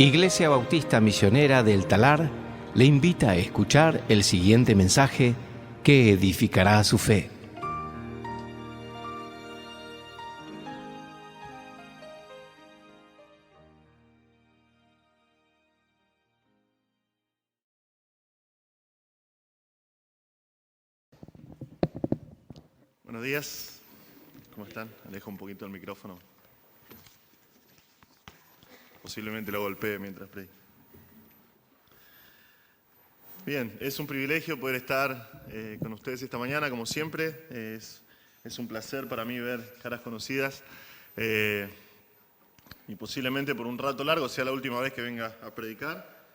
Iglesia Bautista Misionera del Talar le invita a escuchar el siguiente mensaje que edificará su fe. Buenos días, ¿cómo están? Alejo un poquito el micrófono. Posiblemente lo golpee mientras predico. Bien, es un privilegio poder estar con ustedes esta mañana, como siempre. Es un placer para mí ver caras conocidas. Y posiblemente por un rato largo sea la última vez que venga a predicar.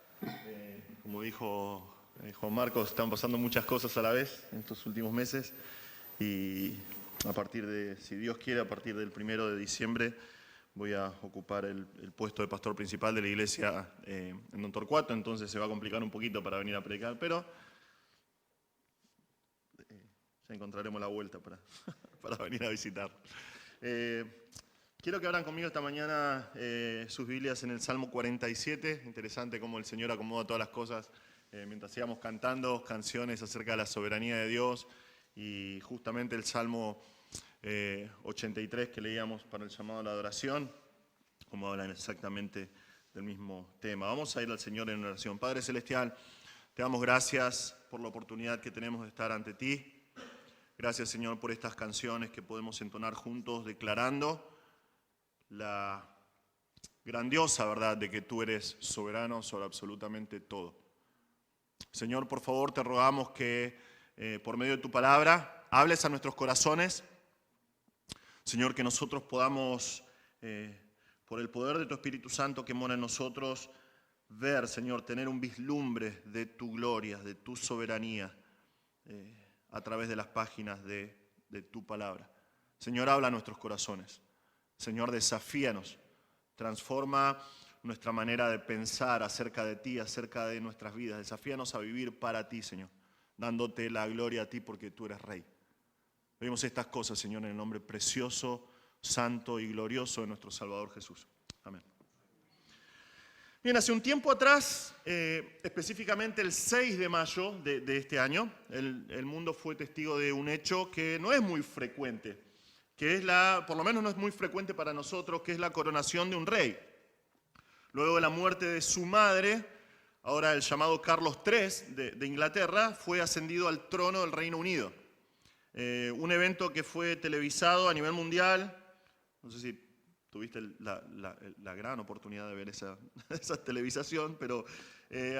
Como dijo Juan Marcos, están pasando muchas cosas a la vez en estos últimos meses. Y a partir de, si Dios quiere, a partir del 1 de diciembre voy a ocupar el puesto de pastor principal de la iglesia en Don Torcuato, entonces se va a complicar un poquito para venir a predicar, pero ya encontraremos la vuelta para venir a visitar. Quiero que abran conmigo esta mañana sus Biblias en el Salmo 47, interesante cómo el Señor acomoda todas las cosas mientras íbamos cantando canciones acerca de la soberanía de Dios. Y justamente el Salmo 83 que leíamos para el llamado a la adoración, como hablan exactamente del mismo tema. Vamos a ir al Señor en oración. Padre Celestial, te damos gracias por la oportunidad que tenemos de estar ante ti. Gracias, Señor, por estas canciones que podemos entonar juntos, declarando la grandiosa verdad de que tú eres soberano sobre absolutamente todo. Señor, por favor, te rogamos que por medio de tu palabra, hables a nuestros corazones. Señor, que nosotros podamos, por el poder de tu Espíritu Santo que mora en nosotros, ver, Señor, tener un vislumbre de tu gloria, de tu soberanía, a través de las páginas de tu palabra. Señor, habla a nuestros corazones. Señor, desafíanos, transforma nuestra manera de pensar acerca de ti, acerca de nuestras vidas. Desafíanos a vivir para ti, Señor, dándote la gloria a ti porque tú eres Rey. Pedimos estas cosas, Señor, en el nombre precioso, santo y glorioso de nuestro Salvador Jesús. Amén. Bien, hace un tiempo atrás, específicamente el 6 de mayo de este año, el mundo fue testigo de un hecho que no es muy frecuente, que es por lo menos no es muy frecuente para nosotros, que es la coronación de un rey. Luego de la muerte de su madre, ahora el llamado Carlos III de Inglaterra, fue ascendido al trono del Reino Unido. Un evento que fue televisado a nivel mundial. No sé si tuviste la gran oportunidad de ver esa televisación, pero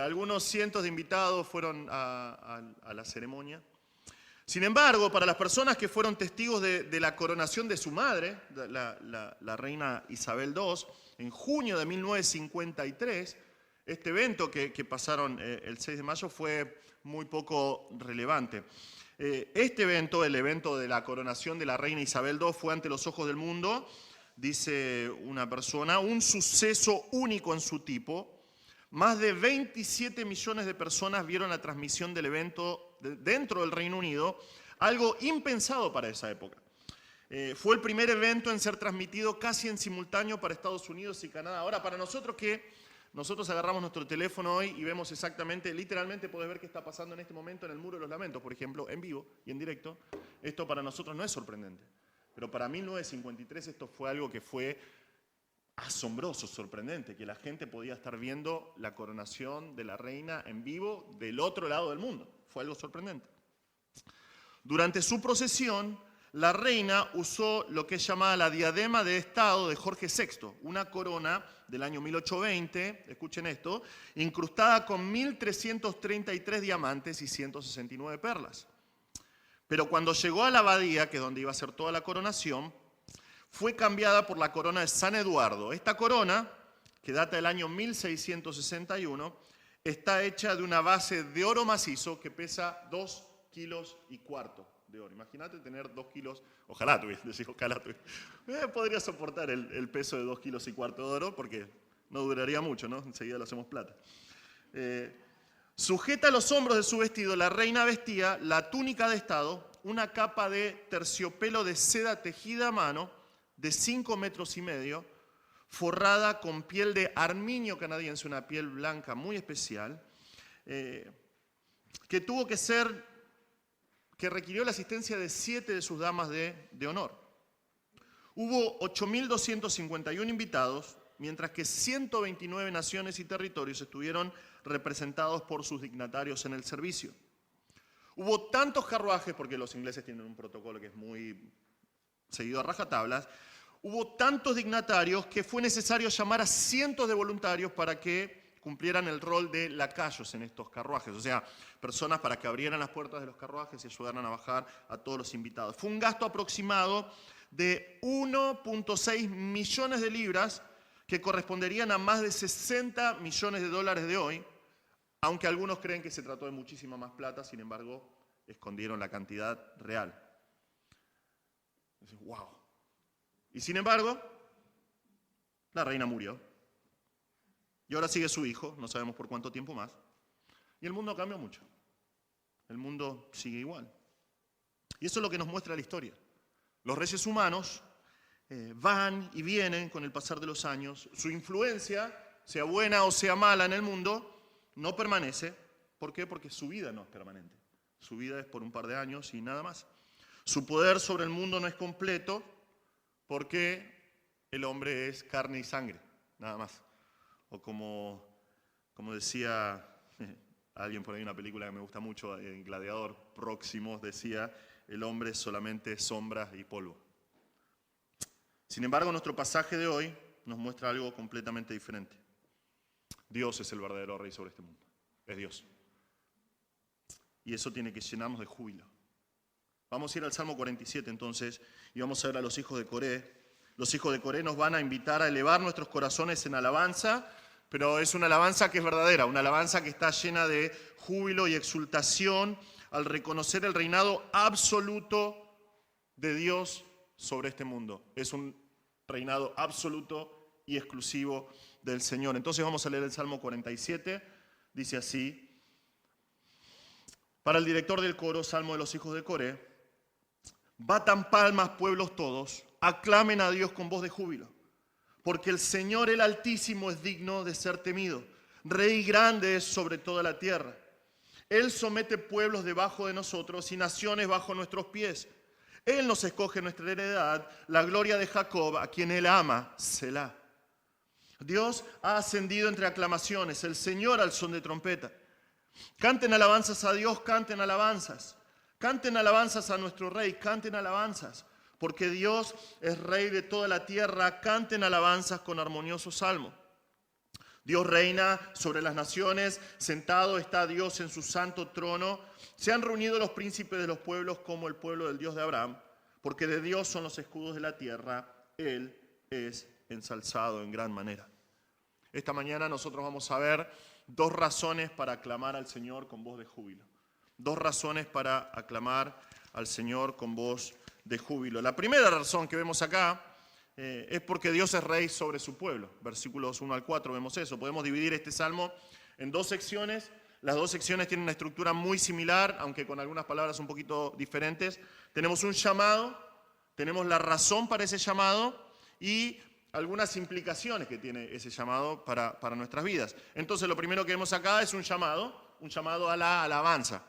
algunos cientos de invitados fueron a la ceremonia. Sin embargo, para las personas que fueron testigos de la coronación de su madre, la reina Isabel II, en junio de 1953, este evento que pasaron el 6 de mayo fue muy poco relevante. Este evento, el evento de la coronación de la reina Isabel II, fue ante los ojos del mundo, dice una persona, un suceso único en su tipo. Más de 27 millones de personas vieron la transmisión del evento dentro del Reino Unido, algo impensado para esa época. Fue el primer evento en ser transmitido casi en simultáneo para Estados Unidos y Canadá. Ahora, para nosotros nosotros agarramos nuestro teléfono hoy y vemos exactamente, literalmente podés ver qué está pasando en este momento en el Muro de los Lamentos, por ejemplo, en vivo y en directo. Esto para nosotros no es sorprendente, pero para 1953 esto fue algo que fue asombroso, sorprendente, que la gente podía estar viendo la coronación de la reina en vivo del otro lado del mundo. Fue algo sorprendente. Durante su procesión, la reina usó lo que es llamada la diadema de Estado de Jorge VI, una corona del año 1820, escuchen esto, incrustada con 1.333 diamantes y 169 perlas. Pero cuando llegó a la abadía, que es donde iba a ser toda la coronación, fue cambiada por la corona de San Eduardo. Esta corona, que data del año 1661, está hecha de una base de oro macizo que pesa 2,25 kilos de oro. Imagínate tener 2 kilos, ojalá tuviese, podría soportar el peso de 2,25 kilos de oro, porque no duraría mucho, ¿no? Enseguida lo hacemos plata. Sujeta a los hombros de su vestido, la reina vestía la túnica de Estado, una capa de terciopelo de seda tejida a mano, de 5,5 metros, forrada con piel de armiño canadiense, una piel blanca muy especial, que requirió la asistencia de 7 de sus damas de honor. Hubo 8.251 invitados, mientras que 129 naciones y territorios estuvieron representados por sus dignatarios en el servicio. Hubo tantos carruajes, porque los ingleses tienen un protocolo que es muy seguido a rajatablas, hubo tantos dignatarios que fue necesario llamar a cientos de voluntarios para que cumplieran el rol de lacayos en estos carruajes, o sea, personas para que abrieran las puertas de los carruajes y ayudaran a bajar a todos los invitados. Fue un gasto aproximado de 1.6 millones de libras, que corresponderían a más de 60 millones de dólares de hoy, aunque algunos creen que se trató de muchísima más plata, sin embargo, escondieron la cantidad real. Entonces, wow. Y sin embargo, la reina murió. Y ahora sigue su hijo, no sabemos por cuánto tiempo más. Y el mundo cambió mucho. El mundo sigue igual. Y eso es lo que nos muestra la historia. Los reyes humanos van y vienen con el pasar de los años. Su influencia, sea buena o sea mala en el mundo, no permanece. ¿Por qué? Porque su vida no es permanente. Su vida es por un par de años y nada más. Su poder sobre el mundo no es completo porque el hombre es carne y sangre, nada más. O como decía alguien por ahí en una película que me gusta mucho, en Gladiador, Próximos, decía, el hombre es solamente sombra y polvo. Sin embargo, nuestro pasaje de hoy nos muestra algo completamente diferente. Dios es el verdadero rey sobre este mundo. Es Dios. Y eso tiene que llenarnos de júbilo. Vamos a ir al Salmo 47 entonces y vamos a ver a los hijos de Coré. Los hijos de Coré nos van a invitar a elevar nuestros corazones en alabanza, pero es una alabanza que es verdadera, una alabanza que está llena de júbilo y exultación al reconocer el reinado absoluto de Dios sobre este mundo. Es un reinado absoluto y exclusivo del Señor. Entonces vamos a leer el Salmo 47, dice así: para el director del coro, Salmo de los hijos de Coré: batan palmas, pueblos todos, aclamen a Dios con voz de júbilo, porque el Señor el Altísimo es digno de ser temido, Rey grande es sobre toda la tierra. Él somete pueblos debajo de nosotros y naciones bajo nuestros pies. Él nos escoge nuestra heredad, la gloria de Jacob, a quien Él ama, Selah. Dios ha ascendido entre aclamaciones, el Señor al son de trompeta. Canten alabanzas a Dios, canten alabanzas. Canten alabanzas a nuestro Rey, canten alabanzas. Porque Dios es Rey de toda la tierra, canten alabanzas con armonioso salmo. Dios reina sobre las naciones, sentado está Dios en su santo trono. Se han reunido los príncipes de los pueblos como el pueblo del Dios de Abraham, porque de Dios son los escudos de la tierra, Él es ensalzado en gran manera. Esta mañana nosotros vamos a ver 2 razones para aclamar al Señor con voz de júbilo. 2 razones para aclamar al Señor con voz de júbilo. La primera razón que vemos acá es porque Dios es rey sobre su pueblo. Versículos 1 al 4 vemos eso. Podemos dividir este salmo en 2 secciones. Las 2 secciones tienen una estructura muy similar, aunque con algunas palabras un poquito diferentes. Tenemos un llamado, tenemos la razón para ese llamado y algunas implicaciones que tiene ese llamado para nuestras vidas. Entonces lo primero que vemos acá es un llamado a la alabanza.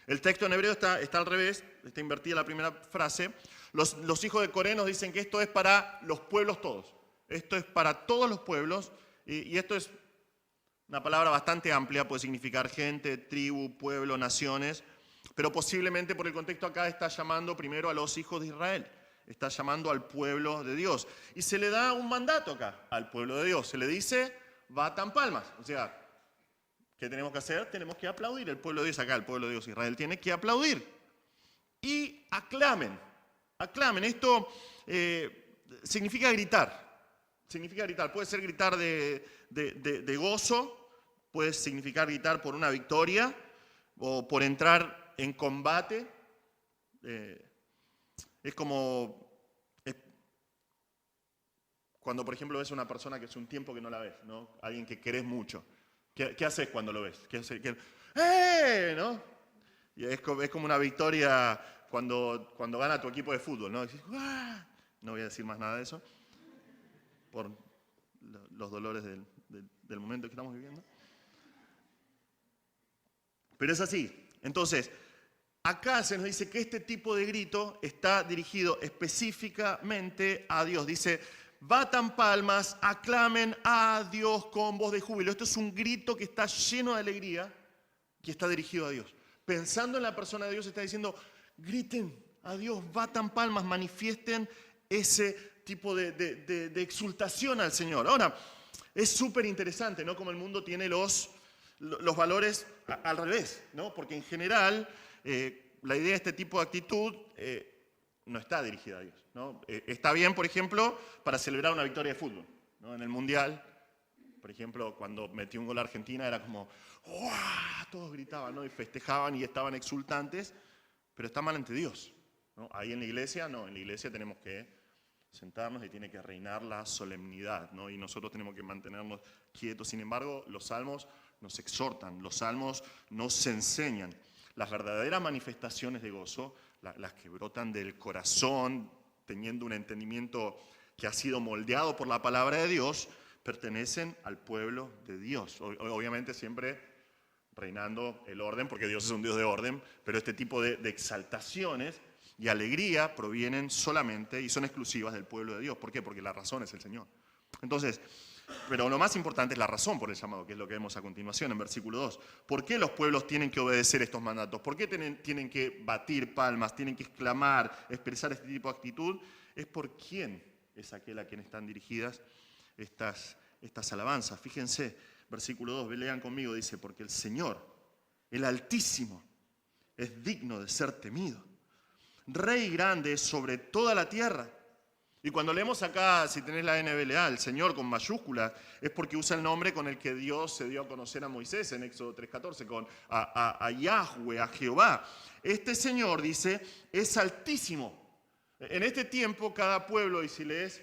El texto en hebreo está al revés, está invertida la primera frase. Los hijos de Coré nos dicen que esto es para los pueblos todos. Esto es para todos los pueblos y esto es una palabra bastante amplia, puede significar gente, tribu, pueblo, naciones, pero posiblemente por el contexto acá está llamando primero a los hijos de Israel, está llamando al pueblo de Dios. Y se le da un mandato acá al pueblo de Dios, se le dice, batan palmas, o sea, ¿qué tenemos que hacer? Tenemos que aplaudir. El pueblo de Dios acá, el pueblo de Dios Israel, tiene que aplaudir. Y aclamen. Aclamen. Esto significa gritar. Significa gritar. Puede ser gritar de gozo, puede significar gritar por una victoria o por entrar en combate. Es como cuando, por ejemplo, ves a una persona que hace un tiempo que no la ves, ¿no? Alguien que querés mucho. ¿Qué haces cuando lo ves? ¿Qué haces? ¿No? Y es como una victoria cuando gana tu equipo de fútbol, ¿no? Decís, ¡ah! No voy a decir más nada de eso. por los dolores del momento que estamos viviendo. Pero es así. Entonces, acá se nos dice que este tipo de grito está dirigido específicamente a Dios. Dice, batan palmas, aclamen a Dios con voz de júbilo. Esto es un grito que está lleno de alegría, que está dirigido a Dios. Pensando en la persona de Dios, está diciendo, griten a Dios, batan palmas, manifiesten ese tipo de exultación al Señor. Ahora, es súper interesante, ¿no? Como el mundo tiene los valores al revés, ¿no? Porque en general, la idea de este tipo de actitud no está dirigida a Dios, ¿no? Está bien, por ejemplo, para celebrar una victoria de fútbol, ¿no? En el Mundial, por ejemplo, cuando metió un gol a Argentina, era como, ¡guau! Todos gritaban, ¿no? Y festejaban y estaban exultantes, pero está mal ante Dios, ¿no? Ahí en la iglesia, no, en la iglesia tenemos que sentarnos y tiene que reinar la solemnidad, ¿no? Y nosotros tenemos que mantenernos quietos. Sin embargo, los salmos nos exhortan, los salmos nos enseñan. Las verdaderas manifestaciones de gozo, las que brotan del corazón, teniendo un entendimiento que ha sido moldeado por la palabra de Dios, pertenecen al pueblo de Dios. Obviamente siempre reinando el orden, porque Dios es un Dios de orden, pero este tipo de exaltaciones y alegría provienen solamente y son exclusivas del pueblo de Dios. ¿Por qué? Porque la razón es el Señor. Entonces, pero lo más importante es la razón por el llamado, que es lo que vemos a continuación en versículo 2. ¿Por qué los pueblos tienen que obedecer estos mandatos? ¿Por qué tienen que batir palmas, tienen que exclamar, expresar este tipo de actitud? Es por quién es aquel a quien están dirigidas estas alabanzas. Fíjense, versículo 2, lean conmigo, dice, porque el Señor, el Altísimo, es digno de ser temido. Rey grande sobre toda la tierra. Y cuando leemos acá, si tenés la NBLA, el Señor con mayúsculas, es porque usa el nombre con el que Dios se dio a conocer a Moisés en Éxodo 3:14, a Yahweh, a Jehová. Este Señor, dice, es altísimo. En este tiempo, cada pueblo, y si lees,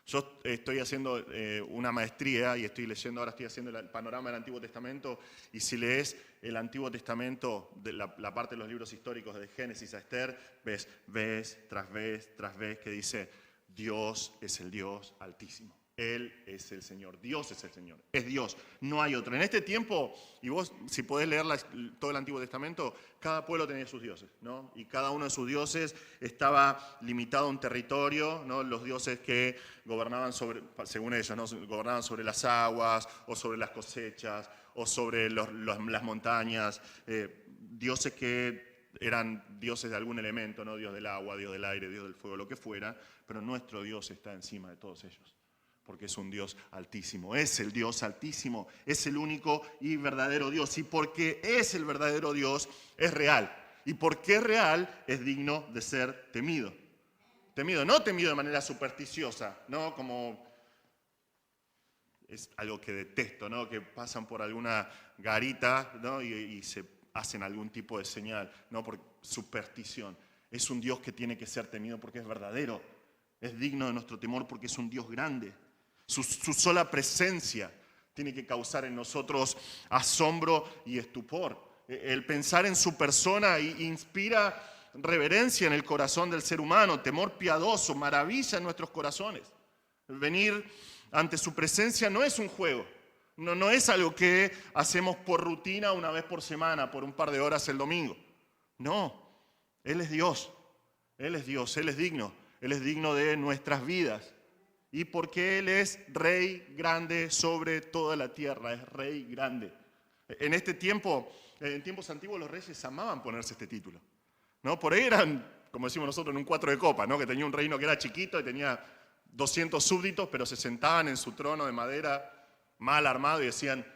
yo estoy haciendo una maestría y ahora estoy haciendo el panorama del Antiguo Testamento, y si lees el Antiguo Testamento, de la parte de los libros históricos de Génesis a Esther, ves tras vez que dice, Dios es el Dios altísimo. Él es el Señor, Dios es el Señor, es Dios, no hay otro. En este tiempo, y vos si podés leer todo el Antiguo Testamento, cada pueblo tenía sus dioses, ¿no? Y cada uno de sus dioses estaba limitado a un territorio, ¿no? Los dioses que gobernaban según ellos, ¿no? Gobernaban sobre las aguas, o sobre las cosechas, o sobre las montañas, dioses que eran dioses de algún elemento, ¿no? Dios del agua, Dios del aire, Dios del fuego, lo que fuera, pero nuestro Dios está encima de todos ellos. Porque es un Dios altísimo, es el Dios altísimo, es el único y verdadero Dios. Y porque es el verdadero Dios, es real. Y porque es real, es digno de ser temido. Temido, no temido de manera supersticiosa, ¿no? Como es algo que detesto, ¿no? Que pasan por alguna garita, ¿no? y se hacen algún tipo de señal, ¿no? Por superstición. Es un Dios que tiene que ser temido porque es verdadero. Es digno de nuestro temor porque es un Dios grande. Su sola presencia tiene que causar en nosotros asombro y estupor. El pensar en su persona inspira reverencia en el corazón del ser humano, temor piadoso, maravilla en nuestros corazones. El venir ante su presencia no es un juego, no es algo que hacemos por rutina una vez por semana, por un par de horas el domingo. No, Él es Dios, Él es Dios, Él es digno de nuestras vidas. Y porque Él es Rey grande sobre toda la tierra, es Rey grande. En este tiempo, en tiempos antiguos, los reyes amaban ponerse este título, ¿no? Por ahí eran, como decimos nosotros, en un 4 de copa, ¿no? Que tenía un reino que era chiquito y tenía 200 súbditos, pero se sentaban en su trono de madera mal armado y decían,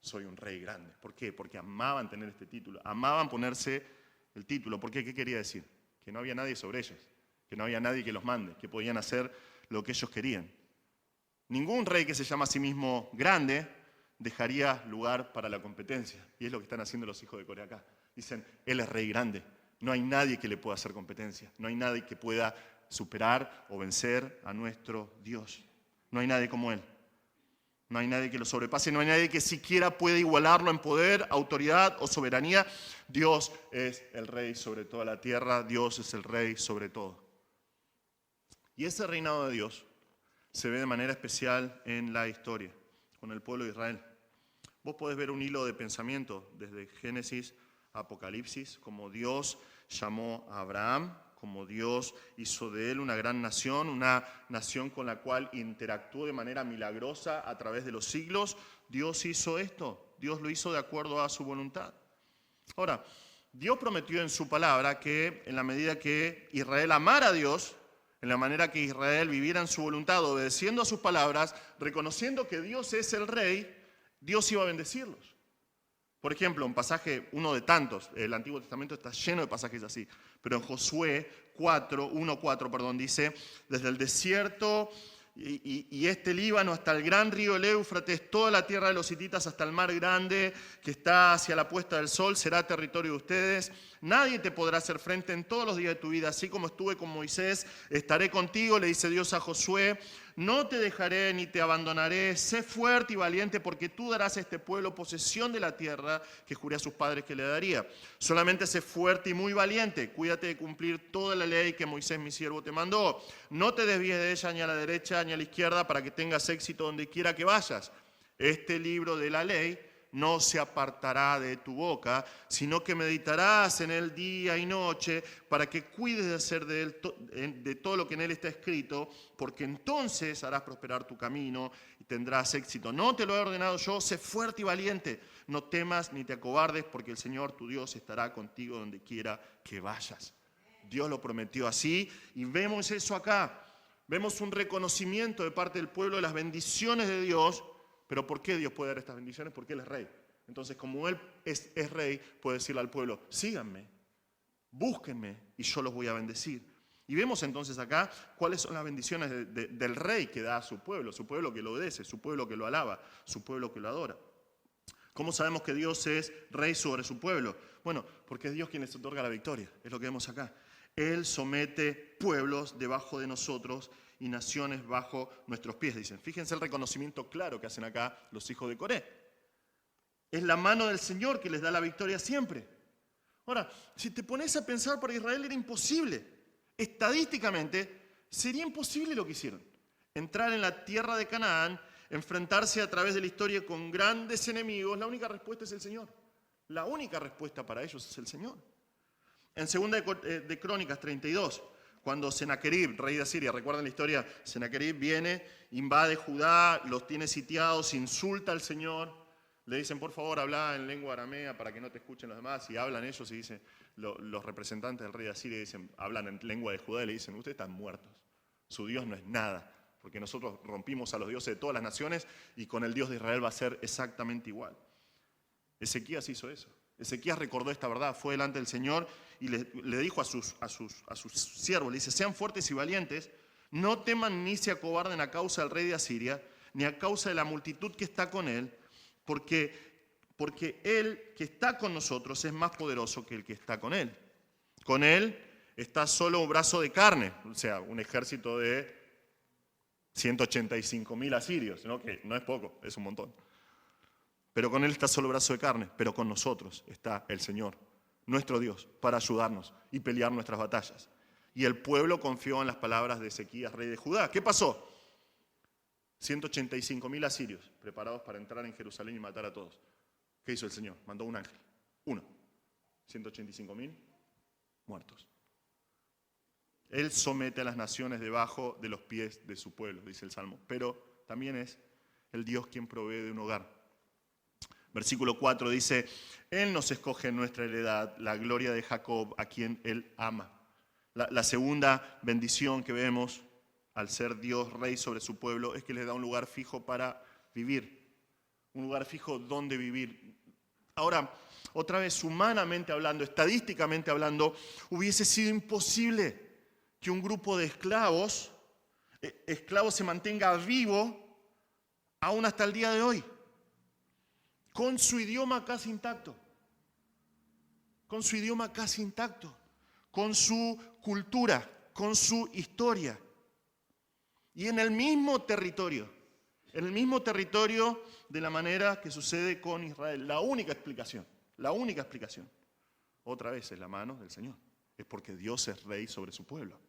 soy un rey grande. ¿Por qué? Porque amaban tener este título, amaban ponerse el título. ¿Por qué? ¿Qué quería decir? Que no había nadie sobre ellos, que no había nadie que los mande, que podían hacer lo que ellos querían. Ningún rey que se llama a sí mismo grande dejaría lugar para la competencia. Y es lo que están haciendo los hijos de Corea acá. Dicen, Él es rey grande. No hay nadie que le pueda hacer competencia. No hay nadie que pueda superar o vencer a nuestro Dios. No hay nadie como Él. No hay nadie que lo sobrepase. No hay nadie que siquiera pueda igualarlo en poder, autoridad o soberanía. Dios es el rey sobre toda la tierra. Dios es el rey sobre todo. Y ese reinado de Dios se ve de manera especial en la historia, con el pueblo de Israel. Vos podés ver un hilo de pensamiento desde Génesis a Apocalipsis, como Dios llamó a Abraham, como Dios hizo de él una gran nación, una nación con la cual interactuó de manera milagrosa a través de los siglos. Dios hizo esto, Dios lo hizo de acuerdo a su voluntad. Ahora, Dios prometió en su palabra que en la medida que Israel amara a Dios, en la manera que Israel viviera en su voluntad, obedeciendo a sus palabras, reconociendo que Dios es el Rey, Dios iba a bendecirlos. Por ejemplo, un pasaje, uno de tantos, el Antiguo Testamento está lleno de pasajes así, pero en Josué 1:4, dice, desde el desierto y este Líbano hasta el gran río el Éufrates, toda la tierra de los hititas hasta el mar grande que está hacia la puesta del sol, será territorio de ustedes. Nadie te podrá hacer frente en todos los días de tu vida, así como estuve con Moisés, estaré contigo, le dice Dios a Josué. No te dejaré ni te abandonaré, sé fuerte y valiente porque tú darás a este pueblo posesión de la tierra que juré a sus padres que le daría. Solamente sé fuerte y muy valiente, cuídate de cumplir toda la ley que Moisés mi siervo te mandó. No te desvíes de ella ni a la derecha ni a la izquierda para que tengas éxito donde quiera que vayas. Este libro de la ley no se apartará de tu boca, sino que meditarás en él día y noche para que cuides de hacer de todo lo que en él está escrito, porque entonces harás prosperar tu camino y tendrás éxito. No te lo he ordenado yo, sé fuerte y valiente, no temas ni te acobardes, porque el Señor tu Dios estará contigo donde quiera que vayas. Dios lo prometió así y vemos eso acá. Vemos un reconocimiento de parte del pueblo de las bendiciones de Dios. Pero ¿por qué Dios puede dar estas bendiciones? Porque Él es rey. Entonces, como Él es rey, puede decirle al pueblo, síganme, búsquenme y yo los voy a bendecir. Y vemos entonces acá cuáles son las bendiciones del rey que da a su pueblo que lo obedece, su pueblo que lo alaba, su pueblo que lo adora. ¿Cómo sabemos que Dios es rey sobre su pueblo? Bueno, porque es Dios quien les otorga la victoria, es lo que vemos acá. Él somete pueblos debajo de nosotros y naciones bajo nuestros pies, dicen. Fíjense el reconocimiento claro que hacen acá los hijos de Coré. Es la mano del Señor que les da la victoria siempre. Ahora, si te pones a pensar, para Israel era imposible. Estadísticamente, sería imposible lo que hicieron. Entrar en la tierra de Canaán, enfrentarse a través de la historia con grandes enemigos, la única respuesta es el Señor. La única respuesta para ellos es el Señor. En 2 de Crónicas 32, cuando Senaquerib, rey de Asiria, recuerdan la historia, Senaquerib viene, invade Judá, los tiene sitiados, insulta al Señor, le dicen, por favor, habla en lengua aramea para que no te escuchen los demás, y hablan ellos y dicen, los representantes del rey de Asiria dicen, hablan en lengua de Judá y le dicen, ustedes están muertos, su Dios no es nada, porque nosotros rompimos a los dioses de todas las naciones y con el Dios de Israel va a ser exactamente igual. Ezequías hizo eso. Ezequías recordó esta verdad, fue delante del Señor y le dijo a sus siervos, le dice, sean fuertes y valientes, no teman ni se acobarden a causa del rey de Asiria, ni a causa de la multitud que está con él, porque él que está con nosotros es más poderoso que el que está con él. Con él está solo un brazo de carne, o sea, un ejército de 185.000 asirios, ¿no? Que no es poco, es un montón. Pero con él está solo brazo de carne, pero con nosotros está el Señor, nuestro Dios, para ayudarnos y pelear nuestras batallas. Y el pueblo confió en las palabras de Ezequías, rey de Judá. ¿Qué pasó? 185.000 asirios preparados para entrar en Jerusalén y matar a todos. ¿Qué hizo el Señor? Mandó un ángel. Uno. 185.000 muertos. Él somete a las naciones debajo de los pies de su pueblo, dice el Salmo. Pero también es el Dios quien provee de un hogar. Versículo 4 dice, Él nos escoge en nuestra heredad, la gloria de Jacob, a quien Él ama. La segunda bendición que vemos al ser Dios rey sobre su pueblo es que les da un lugar fijo para vivir, un lugar fijo donde vivir. Ahora, otra vez, humanamente hablando, estadísticamente hablando, hubiese sido imposible que un grupo de esclavos se mantenga vivo aún hasta el día de hoy, con su idioma casi intacto, con su cultura, con su historia. Y en el mismo territorio de la manera que sucede con Israel. La única explicación, otra vez es la mano del Señor. Es porque Dios es rey sobre su pueblo.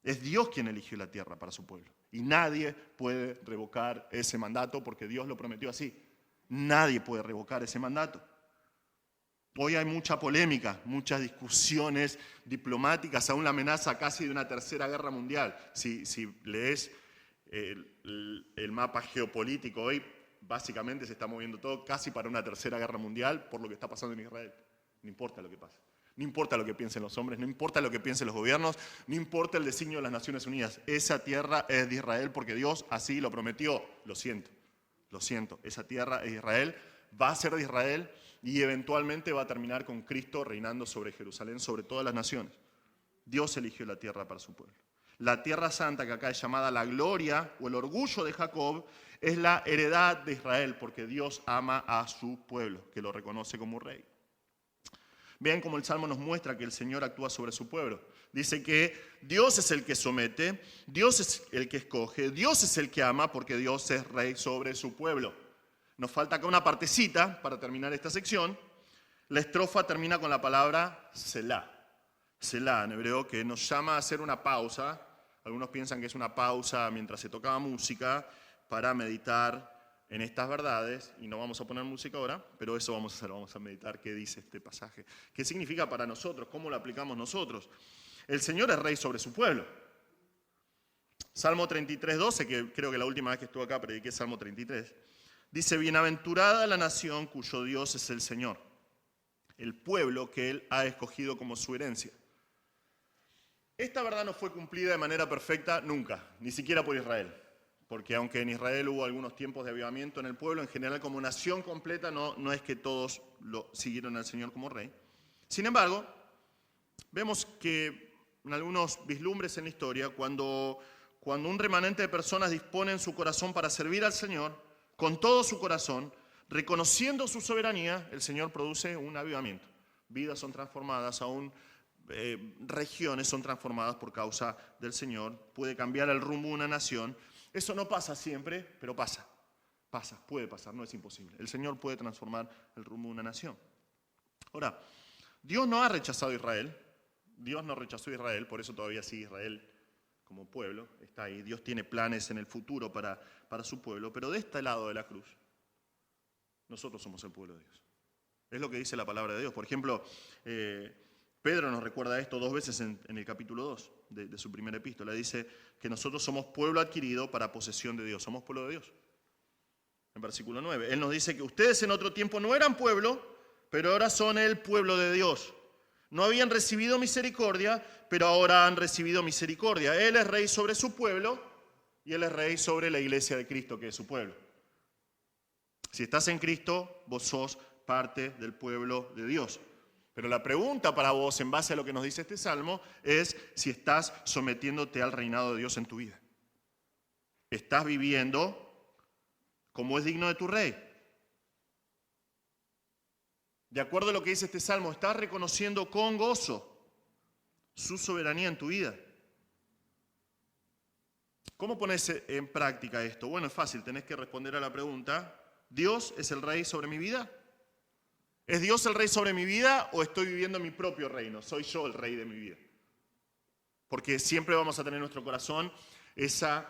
Es Dios quien eligió la tierra para su pueblo. Y nadie puede revocar ese mandato porque Dios lo prometió así. Nadie puede revocar ese mandato. Hoy hay mucha polémica, muchas discusiones diplomáticas, aún la amenaza casi de una tercera guerra mundial. Si lees el mapa geopolítico hoy, básicamente se está moviendo todo casi para una tercera guerra mundial por lo que está pasando en Israel. No importa lo que pase. No importa lo que piensen los hombres, no importa lo que piensen los gobiernos, no importa el designio de las Naciones Unidas. Esa tierra es de Israel porque Dios así lo prometió. Lo siento. Esa tierra es de Israel, va a ser de Israel y eventualmente va a terminar con Cristo reinando sobre Jerusalén, sobre todas las naciones. Dios eligió la tierra para su pueblo. La tierra santa, que acá es llamada la gloria o el orgullo de Jacob, es la heredad de Israel porque Dios ama a su pueblo, que lo reconoce como rey. Vean cómo el Salmo nos muestra que el Señor actúa sobre su pueblo. Dice que Dios es el que somete, Dios es el que escoge, Dios es el que ama porque Dios es rey sobre su pueblo. Nos falta acá una partecita para terminar esta sección. La estrofa termina con la palabra Selah. Selah en hebreo, que nos llama a hacer una pausa. Algunos piensan que es una pausa mientras se tocaba música para meditar en estas verdades, y no vamos a poner música ahora, pero eso vamos a hacer, vamos a meditar qué dice este pasaje. ¿Qué significa para nosotros? ¿Cómo lo aplicamos nosotros? El Señor es rey sobre su pueblo. Salmo 33:12, que creo que la última vez que estuve acá prediqué Salmo 33, dice: bienaventurada la nación cuyo Dios es el Señor, el pueblo que Él ha escogido como su herencia. Esta verdad no fue cumplida de manera perfecta nunca, ni siquiera por Israel. Porque aunque en Israel hubo algunos tiempos de avivamiento en el pueblo, en general como nación completa no es que todos lo siguieron al Señor como rey. Sin embargo, vemos que en algunos vislumbres en la historia, cuando un remanente de personas disponen su corazón para servir al Señor, con todo su corazón, reconociendo su soberanía, el Señor produce un avivamiento. Vidas son transformadas, aún regiones son transformadas por causa del Señor. Puede cambiar el rumbo de una nación. Eso no pasa siempre, pero pasa, puede pasar, no es imposible. El Señor puede transformar el rumbo de una nación. Ahora, Dios no ha rechazado a Israel, Dios no rechazó a Israel, por eso todavía sigue Israel como pueblo, está ahí. Dios tiene planes en el futuro para su pueblo, pero de este lado de la cruz, nosotros somos el pueblo de Dios. Es lo que dice la palabra de Dios. Por ejemplo, Pedro nos recuerda esto 2 veces en el capítulo 2 de su primera epístola. Dice que nosotros somos pueblo adquirido para posesión de Dios. Somos pueblo de Dios. En versículo 9. Él nos dice que ustedes en otro tiempo no eran pueblo, pero ahora son el pueblo de Dios. No habían recibido misericordia, pero ahora han recibido misericordia. Él es rey sobre su pueblo y Él es rey sobre la iglesia de Cristo, que es su pueblo. Si estás en Cristo, vos sos parte del pueblo de Dios. Pero la pregunta para vos, en base a lo que nos dice este salmo, es si estás sometiéndote al reinado de Dios en tu vida. ¿Estás viviendo como es digno de tu rey? De acuerdo a lo que dice este salmo, ¿estás reconociendo con gozo su soberanía en tu vida? ¿Cómo pones en práctica esto? Bueno, es fácil, tenés que responder a la pregunta: ¿Dios es el rey sobre mi vida? ¿Es Dios el rey sobre mi vida o estoy viviendo mi propio reino? ¿Soy yo el rey de mi vida? Porque siempre vamos a tener en nuestro corazón esa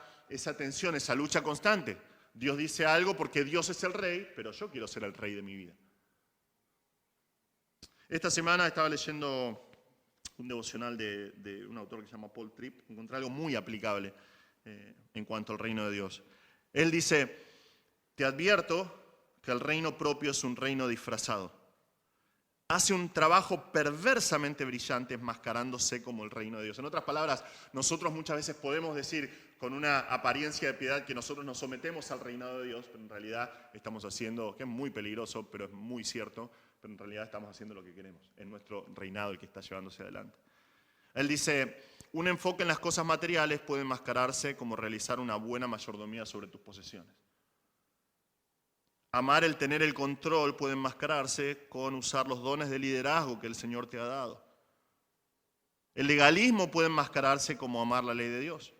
tensión, esa lucha constante. Dios dice algo porque Dios es el rey, pero yo quiero ser el rey de mi vida. Esta semana estaba leyendo un devocional de un autor que se llama Paul Tripp. Encontré algo muy aplicable en cuanto al reino de Dios. Él dice: te advierto que el reino propio es un reino disfrazado. Hace un trabajo perversamente brillante enmascarándose como el reino de Dios. En otras palabras, nosotros muchas veces podemos decir con una apariencia de piedad que nosotros nos sometemos al reinado de Dios, pero en realidad estamos haciendo, que es muy peligroso, pero es muy cierto, pero en realidad estamos haciendo lo que queremos. Es nuestro reinado el que está llevándose adelante. Él dice: un enfoque en las cosas materiales puede enmascararse como realizar una buena mayordomía sobre tus posesiones. Amar el tener el control puede enmascararse con usar los dones de liderazgo que el Señor te ha dado. El legalismo puede enmascararse como amar la ley de Dios.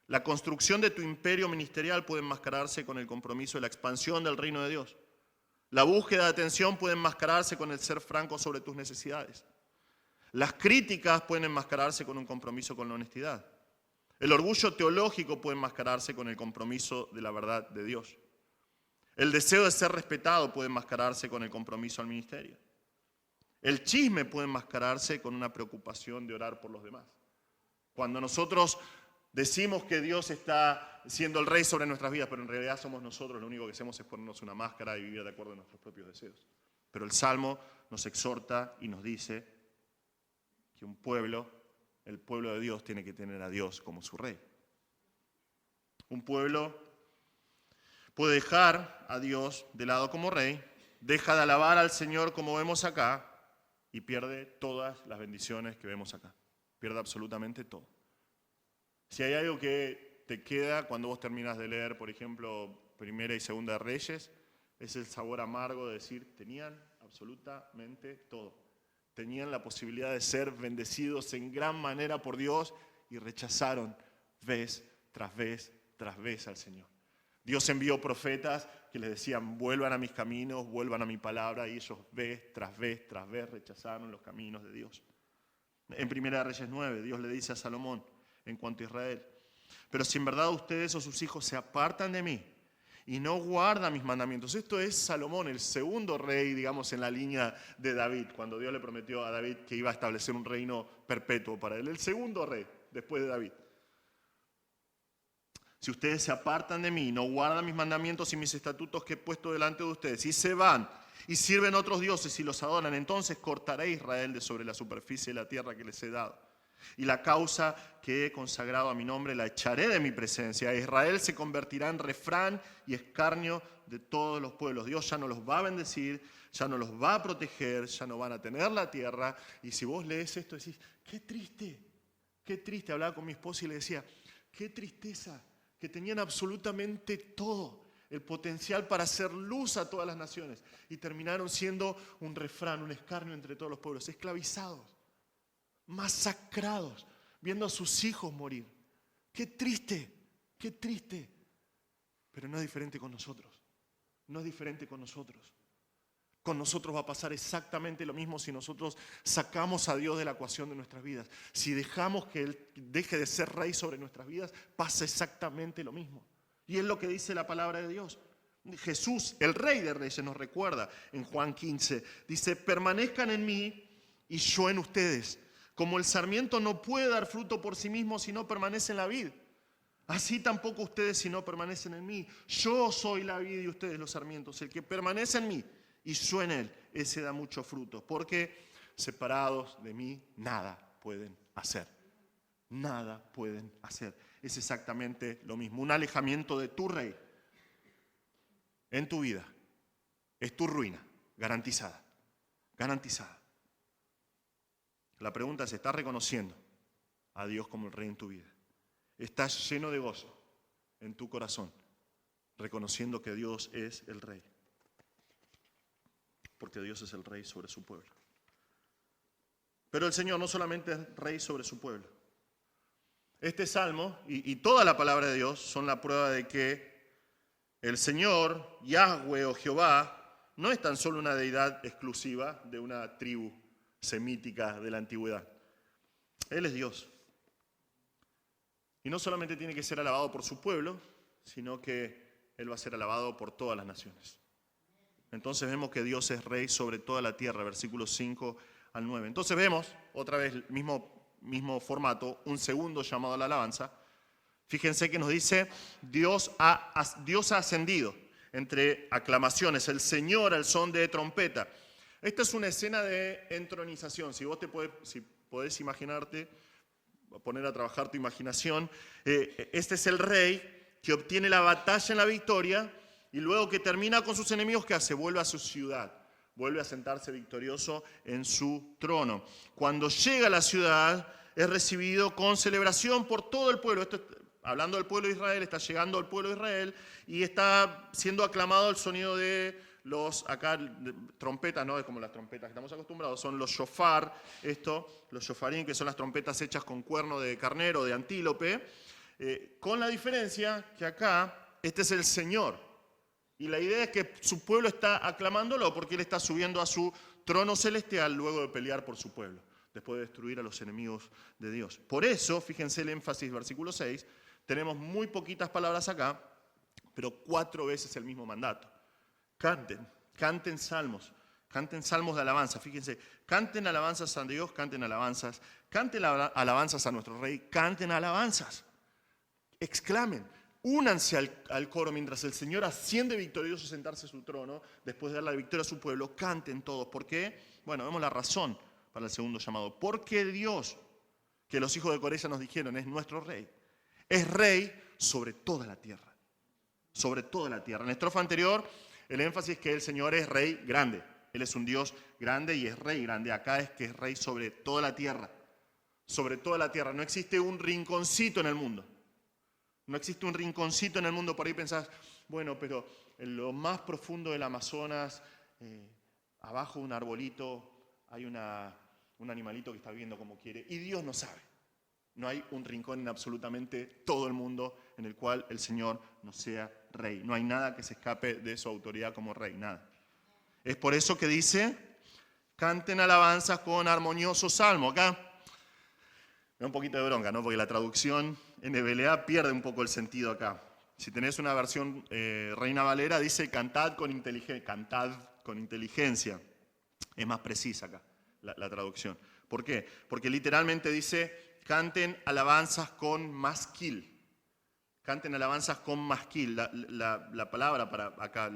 La construcción de tu imperio ministerial puede enmascararse con el compromiso de la expansión del reino de Dios. La búsqueda de atención puede enmascararse con el ser franco sobre tus necesidades. Las críticas pueden enmascararse con un compromiso con la honestidad. El orgullo teológico puede enmascararse con el compromiso de la verdad de Dios. El deseo de ser respetado puede enmascararse con el compromiso al ministerio. El chisme puede enmascararse con una preocupación de orar por los demás. Cuando nosotros decimos que Dios está siendo el rey sobre nuestras vidas, pero en realidad somos nosotros, lo único que hacemos es ponernos una máscara y vivir de acuerdo a nuestros propios deseos. Pero el Salmo nos exhorta y nos dice que un pueblo, el pueblo de Dios, tiene que tener a Dios como su rey. Un pueblo puede dejar a Dios de lado como rey, deja de alabar al Señor como vemos acá y pierde todas las bendiciones que vemos acá. Pierde absolutamente todo. Si hay algo que te queda cuando vos terminas de leer, por ejemplo, Primera y Segunda de Reyes, es el sabor amargo de decir, tenían absolutamente todo. Tenían la posibilidad de ser bendecidos en gran manera por Dios y rechazaron vez tras vez tras vez al Señor. Dios envió profetas que les decían, vuelvan a mis caminos, vuelvan a mi palabra, y ellos vez tras vez tras vez rechazaron los caminos de Dios. En Primera de Reyes 9, Dios le dice a Salomón, en cuanto a Israel, pero si en verdad ustedes o sus hijos se apartan de mí y no guardan mis mandamientos. Esto es Salomón, el segundo rey, digamos, en la línea de David, cuando Dios le prometió a David que iba a establecer un reino perpetuo para él. El segundo rey, después de David. Si ustedes se apartan de mí, no guardan mis mandamientos y mis estatutos que he puesto delante de ustedes, y se van y sirven a otros dioses y los adoran, entonces cortaré a Israel de sobre la superficie de la tierra que les he dado. Y la causa que he consagrado a mi nombre la echaré de mi presencia. Israel se convertirá en refrán y escarnio de todos los pueblos. Dios ya no los va a bendecir, ya no los va a proteger, ya no van a tener la tierra. Y si vos lees esto decís, qué triste, qué triste. Hablaba con mi esposa y le decía, qué tristeza, que tenían absolutamente todo, el potencial para hacer luz a todas las naciones. Y terminaron siendo un refrán, un escarnio entre todos los pueblos, esclavizados, masacrados, viendo a sus hijos morir. Qué triste, qué triste. Pero no es diferente con nosotros. No es diferente con nosotros. Con nosotros va a pasar exactamente lo mismo si nosotros sacamos a Dios de la ecuación de nuestras vidas. Si dejamos que Él deje de ser rey sobre nuestras vidas, pasa exactamente lo mismo. Y es lo que dice la palabra de Dios. Jesús, el Rey de Reyes, nos recuerda en Juan 15. Dice, permanezcan en mí y yo en ustedes. Como el sarmiento no puede dar fruto por sí mismo si no permanece en la vid, así tampoco ustedes si no permanecen en mí. Yo soy la vid y ustedes los sarmientos. El que permanece en mí y yo en él, ese da mucho fruto. Porque separados de mí nada pueden hacer. Nada pueden hacer. Es exactamente lo mismo. Un alejamiento de tu rey en tu vida es tu ruina, garantizada. Garantizada. La pregunta es, ¿estás reconociendo a Dios como el rey en tu vida? ¿Estás lleno de gozo en tu corazón, reconociendo que Dios es el rey? Porque Dios es el rey sobre su pueblo. Pero el Señor no solamente es rey sobre su pueblo. Este salmo y toda la palabra de Dios son la prueba de que el Señor, Yahweh o Jehová, no es tan solo una deidad exclusiva de una tribu semítica de la antigüedad. Él es Dios. Y no solamente tiene que ser alabado por su pueblo, sino que Él va a ser alabado por todas las naciones. Entonces vemos que Dios es rey sobre toda la tierra, versículos 5 al 9. Entonces vemos, otra vez el mismo formato, un segundo llamado a la alabanza. Fíjense que nos dice, Dios ha ascendido, entre aclamaciones, el Señor al son de trompeta. Esta es una escena de entronización. Si podés imaginarte, poner a trabajar tu imaginación, este es el rey que obtiene la batalla en la victoria y luego que termina con sus enemigos, ¿qué hace? Vuelve a su ciudad, vuelve a sentarse victorioso en su trono. Cuando llega a la ciudad, es recibido con celebración por todo el pueblo. Esto, hablando del pueblo de Israel, está llegando al pueblo de Israel y está siendo aclamado el sonido de trompetas, no es como las trompetas que estamos acostumbrados, son los shofar, los shofarín, que son las trompetas hechas con cuerno de carnero, de antílope, con la diferencia que acá este es el Señor. Y la idea es que su pueblo está aclamándolo porque Él está subiendo a su trono celestial luego de pelear por su pueblo. después de destruir a los enemigos de Dios. Por eso, fíjense el énfasis, versículo 6, tenemos muy poquitas palabras acá, pero 4 veces el mismo mandato. Canten salmos de alabanza. Fíjense, canten alabanzas a Dios, canten alabanzas a nuestro Rey, canten alabanzas. Exclamen, únanse al coro mientras el Señor asciende victorioso a sentarse a su trono, después de dar la victoria a su pueblo, canten todos. ¿Por qué? Bueno, vemos la razón para el segundo llamado. Porque Dios, que los hijos de Corella nos dijeron, es nuestro Rey. Es Rey sobre toda la tierra. Sobre toda la tierra. En la estrofa anterior, el énfasis es que el Señor es Rey grande. Él es un Dios grande y es Rey grande. Acá es que es Rey sobre toda la tierra. Sobre toda la tierra. No existe un rinconcito en el mundo. No existe un rinconcito en el mundo. Por ahí pensás, bueno, pero en lo más profundo del Amazonas, abajo de un arbolito, hay un animalito que está viviendo como quiere. Y Dios no sabe. No hay un rincón en absolutamente todo el mundo en el cual el Señor no sea Rey. No hay nada que se escape de su autoridad como Rey, nada. Es por eso que dice, canten alabanzas con armonioso salmo. Acá me da un poquito de bronca, ¿no? Porque la traducción NBLA pierde un poco el sentido acá. Si tenés una versión Reina Valera, dice cantad con inteligencia. Es más precisa acá la traducción. ¿Por qué? Porque literalmente dice, canten alabanzas con masquil. Canten alabanzas con masquil. La palabra para acá,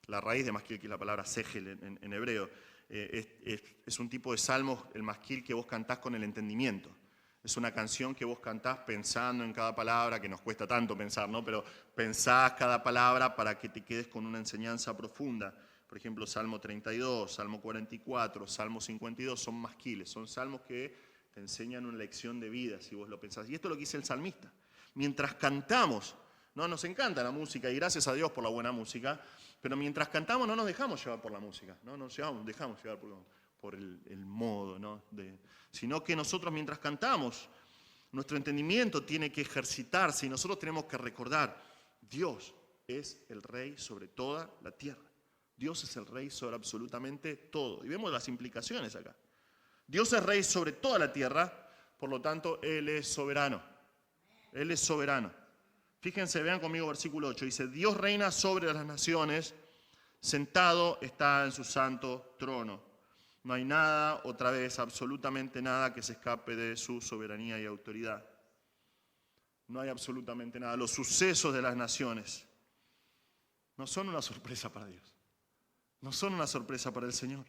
la raíz de masquil, que es la palabra segel en hebreo, es un tipo de salmos, el masquil, que vos cantás con el entendimiento. Es una canción que vos cantás pensando en cada palabra, que nos cuesta tanto pensar, ¿no? Pero pensás cada palabra para que te quedes con una enseñanza profunda. Por ejemplo, Salmo 32, Salmo 44, Salmo 52 son masquiles, son salmos que te enseñan una lección de vida, si vos lo pensás. Y esto es lo que dice el salmista. Mientras cantamos, no nos encanta la música, y gracias a Dios por la buena música, pero mientras cantamos no nos dejamos llevar por la música, no nos dejamos llevar por el modo, ¿no? Sino que nosotros mientras cantamos, nuestro entendimiento tiene que ejercitarse y nosotros tenemos que recordar, Dios es el Rey sobre toda la tierra. Dios es el Rey sobre absolutamente todo. Y vemos las implicaciones acá. Dios es Rey sobre toda la tierra, por lo tanto, Él es soberano. Él es soberano. Fíjense, vean conmigo versículo 8. Dice, Dios reina sobre las naciones, sentado está en su santo trono. No hay nada, otra vez, absolutamente nada que se escape de su soberanía y autoridad. No hay absolutamente nada. Los sucesos de las naciones no son una sorpresa para Dios. No son una sorpresa para el Señor.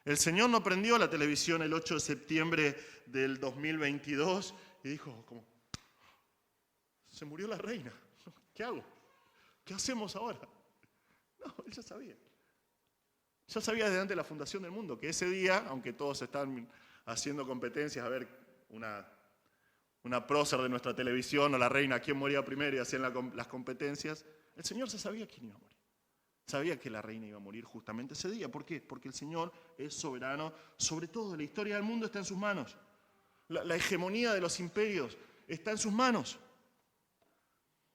El Señor no prendió la televisión el 8 de septiembre del 2022 y dijo, como, se murió la reina. ¿Qué hago? ¿Qué hacemos ahora? No, Él ya sabía. Ya sabía desde antes de la fundación del mundo que ese día, aunque todos están haciendo competencias, a ver una prócer de nuestra televisión o la reina, quién moría primero y hacían las competencias, el Señor ya sabía quién iba a morir. Sabía que la reina iba a morir justamente ese día. ¿Por qué? Porque el Señor es soberano sobre todo. La historia del mundo está en sus manos. La hegemonía de los imperios está en sus manos.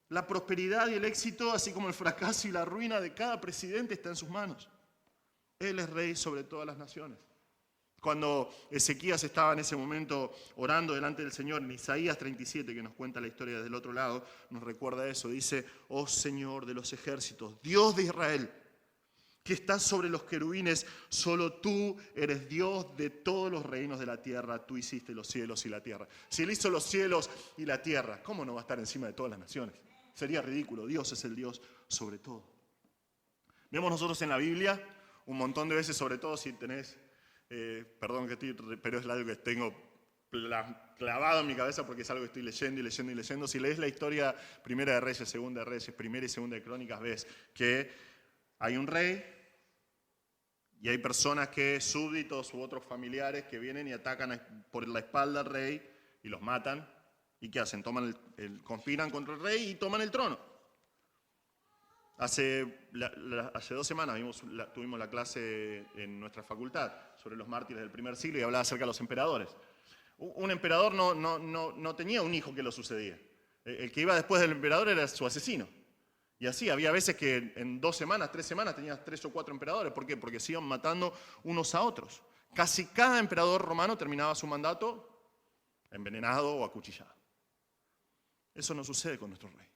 La prosperidad y el éxito, así como el fracaso y la ruina de cada presidente está en sus manos. Él es Rey sobre todas las naciones. Cuando Ezequías estaba en ese momento orando delante del Señor, en Isaías 37, que nos cuenta la historia desde el otro lado, nos recuerda eso. Dice, oh Señor de los ejércitos, Dios de Israel, que estás sobre los querubines, solo tú eres Dios de todos los reinos de la tierra. Tú hiciste los cielos y la tierra. Si Él hizo los cielos y la tierra, ¿cómo no va a estar encima de todas las naciones? Sería ridículo. Dios es el Dios sobre todo. Vemos nosotros en la Biblia un montón de veces, sobre todo si tenés... perdón que estoy, pero es algo que tengo clavado en mi cabeza porque es algo que estoy leyendo y leyendo y leyendo. Si lees la historia Primera de Reyes, Segunda de Reyes, Primera y Segunda de Crónicas, ves que hay un rey y hay personas que, súbditos u otros familiares, que vienen y atacan por la espalda al rey y los matan. ¿Y qué hacen? Conspiran contra el rey y toman el trono. Hace 2 semanas tuvimos la clase en nuestra facultad sobre los mártires del primer siglo y hablaba acerca de los emperadores. Un emperador no tenía un hijo que lo sucedía. El que iba después del emperador era su asesino. Y así, había veces que en 2 semanas, 3 semanas tenías 3 o 4 emperadores. ¿Por qué? Porque se iban matando unos a otros. Casi cada emperador romano terminaba su mandato envenenado o acuchillado. Eso no sucede con nuestro rey.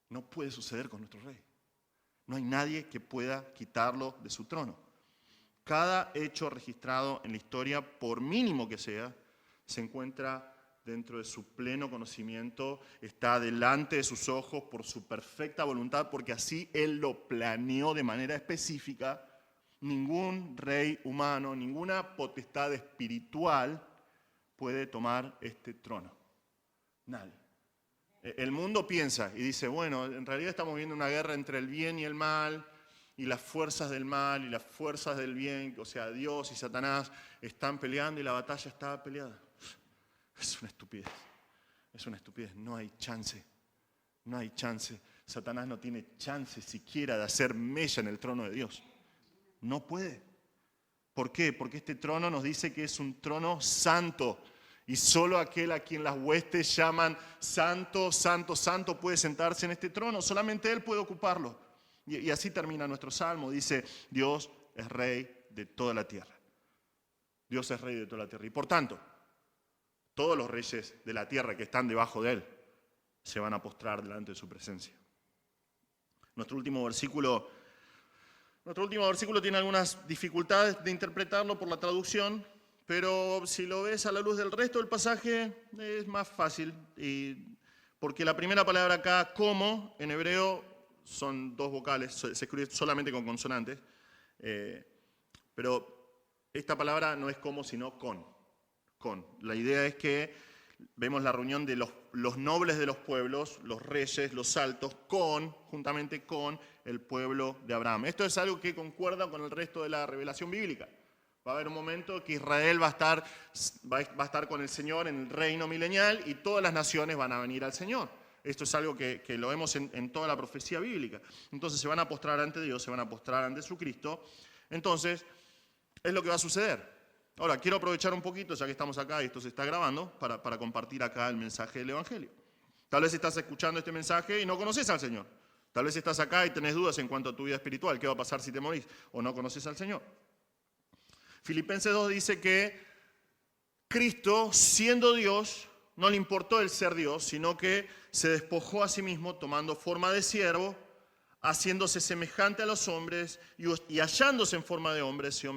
No puede suceder con nuestro rey. No hay nadie que pueda quitarlo de su trono. Cada hecho registrado en la historia, por mínimo que sea, se encuentra dentro de su pleno conocimiento, está delante de sus ojos por su perfecta voluntad, porque así Él lo planeó de manera específica. Ningún rey humano, ninguna potestad espiritual puede tomar este trono. Nadie. El mundo piensa y dice, bueno, en realidad estamos viendo una guerra entre el bien y el mal, y las fuerzas del mal y las fuerzas del bien, o sea, Dios y Satanás están peleando y la batalla está peleada. Es una estupidez. Es una estupidez. No hay chance. No hay chance. Satanás no tiene chance siquiera de hacer mella en el trono de Dios. No puede. ¿Por qué? Porque este trono nos dice que es un trono santo. Y solo aquel a quien las huestes llaman santo, santo, santo puede sentarse en este trono. Solamente Él puede ocuparlo. Y así termina nuestro salmo. Dice, Dios es rey de toda la tierra. Dios es rey de toda la tierra. Y por tanto, todos los reyes de la tierra que están debajo de Él se van a postrar delante de su presencia. Nuestro último versículo tiene algunas dificultades de interpretarlo por la traducción, pero si lo ves a la luz del resto del pasaje es más fácil, porque la primera palabra acá, como, en hebreo son dos vocales, se escribe solamente con consonantes, pero esta palabra no es como, sino con. La idea es que vemos la reunión de los nobles de los pueblos, los reyes, los altos, juntamente con el pueblo de Abraham. Esto es algo que concuerda con el resto de la revelación bíblica. Va a haber un momento que Israel va a estar con el Señor en el reino milenial y todas las naciones van a venir al Señor. Esto es algo que lo vemos en toda la profecía bíblica. Entonces se van a postrar ante Dios, se van a postrar ante su Cristo. Entonces, es lo que va a suceder. Ahora, quiero aprovechar un poquito, ya que estamos acá y esto se está grabando, para compartir acá el mensaje del Evangelio. Tal vez estás escuchando este mensaje y no conoces al Señor. Tal vez estás acá y tenés dudas en cuanto a tu vida espiritual. ¿Qué va a pasar si te morís? O no conoces al Señor. Filipenses 2 dice que Cristo, siendo Dios, no le importó el ser Dios, sino que se despojó a sí mismo tomando forma de siervo, haciéndose semejante a los hombres y hallándose en forma de hombre, se